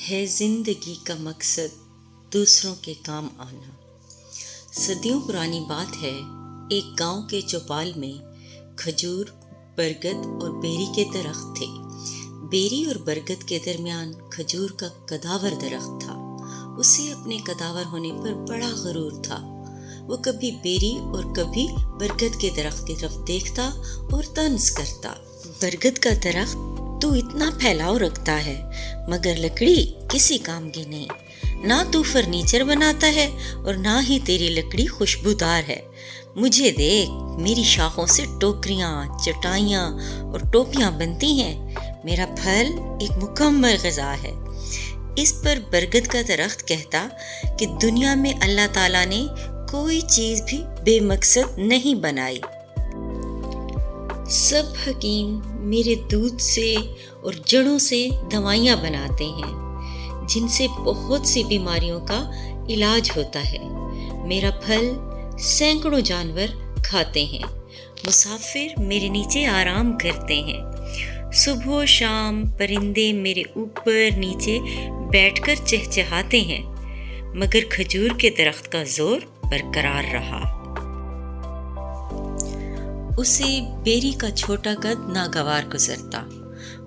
ہے زندگی کا مقصد دوسروں کے کام آنا۔ صدیوں پرانی بات ہے، ایک گاؤں کے چوپال میں کھجور، برگد اور بیری کے درخت تھے۔ بیری اور برگد کے درمیان کھجور کا کداور درخت تھا۔ اسے اپنے کداور ہونے پر بڑا غرور تھا۔ وہ کبھی بیری اور کبھی برگد کے درخت کی طرف دیکھتا اور طنز کرتا۔ برگد کا درخت تو اتنا پھیلاؤ رکھتا ہے مگر لکڑی کسی کام کی نہیں، نہ تو فرنیچر بناتا ہے اور نہ ہی تیری لکڑی خوشبودار ہے۔ مجھے دیکھ، میری شاخوں سے ٹوکریاں، چٹائیاں اور ٹوپیاں بنتی ہیں۔ میرا پھل ایک مکمل غذا ہے۔ اس پر برگد کا درخت کہتا کہ دنیا میں اللہ تعالیٰ نے کوئی چیز بھی بے مقصد نہیں بنائی۔ سب حکیم میرے دودھ سے اور جڑوں سے دوائیاں بناتے ہیں جن سے بہت سی بیماریوں کا علاج ہوتا ہے۔ میرا پھل سینکڑوں جانور کھاتے ہیں۔ مسافر میرے نیچے آرام کرتے ہیں۔ صبح و شام پرندے میرے اوپر نیچے بیٹھ کر چہچہاتے ہیں، مگر کھجور کے درخت کا زور برقرار رہا۔ اسے بیری کا چھوٹا قد ناگوار گزرتا،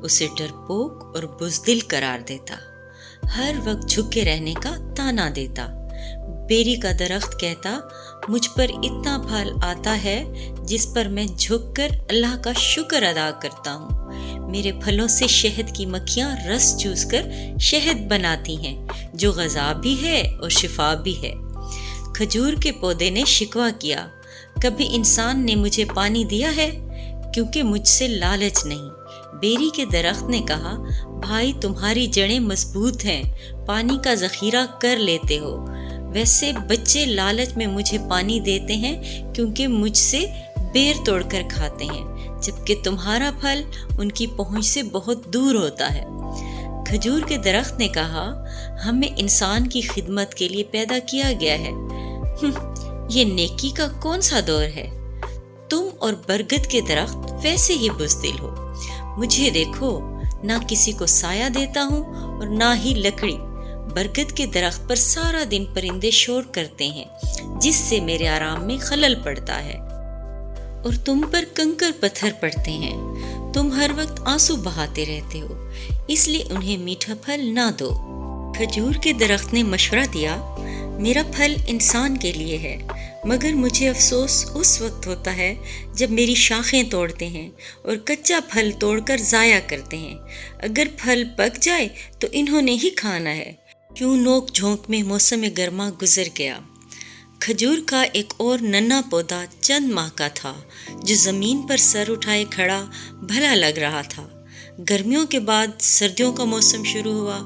اسے ڈرپوک اور بزدل قرار دیتا، ہر وقت جھکے رہنے کا طعنہ دیتا۔ بیری کا درخت کہتا، مجھ پر اتنا پھل آتا ہے جس پر میں جھک کر اللہ کا شکر ادا کرتا ہوں۔ میرے پھلوں سے شہد کی مکھیاں رس چوس کر شہد بناتی ہیں جو غذا بھی ہے اور شفا بھی ہے۔ کھجور کے پودے نے شکوہ کیا، کبھی انسان نے مجھے پانی دیا ہے؟ کیونکہ مجھ سے لالچ نہیں۔ بیری کے درخت نے کہا، بھائی تمہاری جڑیں مضبوط ہیں، پانی کا ذخیرہ کر لیتے ہو۔ ویسے بچے لالچ میں مجھے پانی دیتے ہیں کیونکہ مجھ سے بیر توڑ کر کھاتے ہیں، جبکہ تمہارا پھل ان کی پہنچ سے بہت دور ہوتا ہے۔ کھجور کے درخت نے کہا، ہمیں انسان کی خدمت کے لیے پیدا کیا گیا ہے۔ یہ نیکی کا کون سا دور ہے؟ تم اور برگد کے درخت ویسے ہی بزدل ہو۔ مجھے دیکھو، نہ کسی کو سایہ دیتا ہوں اور نہ ہی لکڑی۔ برگد کے درخت پر سارا دن پرندے شور کرتے ہیں جس سے میرے آرام میں خلل پڑتا ہے، اور تم پر کنکر پتھر پڑتے ہیں۔ تم ہر وقت آنسو بہاتے رہتے ہو، اس لیے انہیں میٹھا پھل نہ دو۔ کھجور کے درخت نے مشورہ دیا، میرا پھل انسان کے لیے ہے، مگر مجھے افسوس اس وقت ہوتا ہے جب میری شاخیں توڑتے ہیں اور کچا پھل توڑ کر ضائع کرتے ہیں۔ اگر پھل پک جائے تو انہوں نے ہی کھانا ہے۔ کیوں نوک جھونک میں موسم گرما گزر گیا۔ کھجور کا ایک اور ننھا پودا چند ماہ کا تھا جو زمین پر سر اٹھائے کھڑا بھلا لگ رہا تھا۔ گرمیوں کے بعد سردیوں کا موسم شروع ہوا۔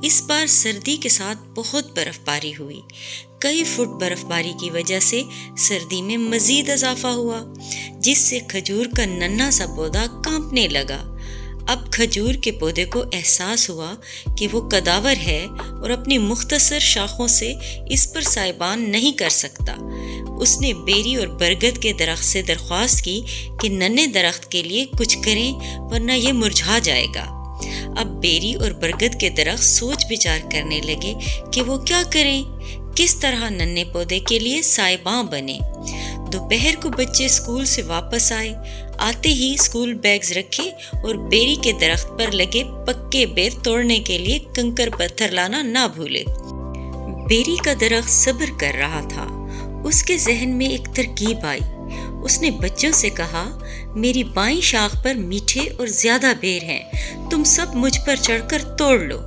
اس بار سردی کے ساتھ بہت برف باری ہوئی۔ کئی فٹ برف باری کی وجہ سے سردی میں مزید اضافہ ہوا، جس سے کھجور کا ننھا سا پودا کانپنے لگا۔ اب کھجور کے پودے کو احساس ہوا کہ وہ کداور ہے اور اپنی مختصر شاخوں سے اس پر سائبان نہیں کر سکتا۔ اس نے بیری اور برگد کے درخت سے درخواست کی کہ ننھے درخت کے لیے کچھ کریں ورنہ یہ مرجھا جائے گا۔ اب بیری اور برگد کے درخت سوچ بچار کرنے لگے کہ وہ کیا کریں، کس طرح ننھے پودے کے لیے سائباں بنے۔ دوپہر کو بچے اسکول سے واپس آئے۔ آتے ہی اسکول بیگز رکھے اور بیری کے درخت پر لگے پکے بیر توڑنے کے لیے کنکر پتھر لانا نہ بھولے۔ بیری کا درخت صبر کر رہا تھا۔ اس کے ذہن میں ایک ترکیب آئی۔ اس نے بچوں سے کہا، میری بائیں شاخ پر میٹھے اور زیادہ بیر ہیں، تم سب مجھ پر چڑھ کر توڑ لو۔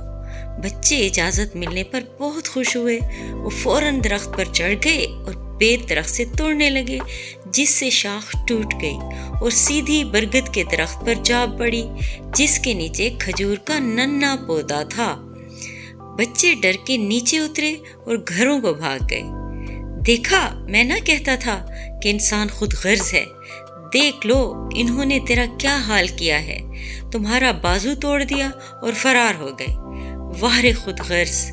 بچے اجازت ملنے پر بہت خوش ہوئے۔ وہ فوراً درخت پر چڑھ گئے اور بیر درخت سے توڑنے لگے، جس سے شاخ ٹوٹ گئی اور سیدھی برگد کے درخت پر جا پڑی جس کے نیچے کھجور کا ننھا پودا تھا۔ بچے ڈر کے نیچے اترے اور گھروں کو بھاگ گئے۔ دیکھا، میں نہ کہتا تھا کہ انسان خود غرض ہے۔ دیکھ لو انہوں نے تیرا کیا حال کیا ہے، تمہارا بازو توڑ دیا اور فرار ہو گئے۔ واہ رے خود غرض۔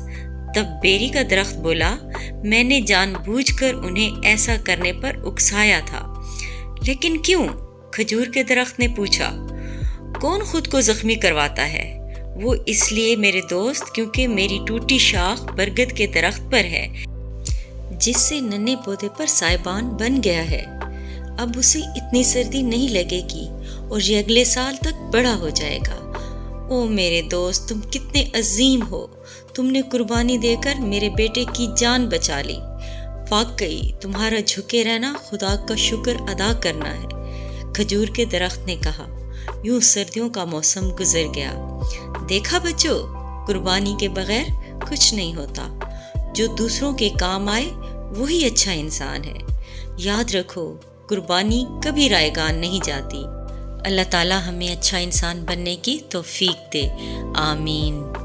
تب بیری کا درخت بولا، میں نے جان بوجھ کر انہیں ایسا کرنے پر اکسایا تھا۔ لیکن کیوں؟ کھجور کے درخت نے پوچھا۔ کون خود کو زخمی کرواتا ہے؟ وہ اس لیے میرے دوست کیونکہ میری ٹوٹی شاخ برگد کے درخت پر ہے، جس سے ننھے پودے پر سائبان بن گیا ہے۔ اب اسے اتنی سردی نہیں لگے گی اور یہ اگلے سال تک بڑا ہو جائے گا۔ او میرے دوست، تم کتنے عظیم ہو، تم نے قربانی دے کر میرے بیٹے کی جان بچا لی۔ واقعی تمہارا جھکے رہنا خدا کا شکر ادا کرنا ہے، کھجور کے درخت نے کہا۔ یوں سردیوں کا موسم گزر گیا۔ دیکھا بچوں، قربانی کے بغیر کچھ نہیں ہوتا۔ جو دوسروں کے کام آئے وہی اچھا انسان ہے۔ یاد رکھو، قربانی کبھی رائے گان نہیں جاتی۔ اللہ تعالیٰ ہمیں اچھا انسان بننے کی توفیق دے، آمین۔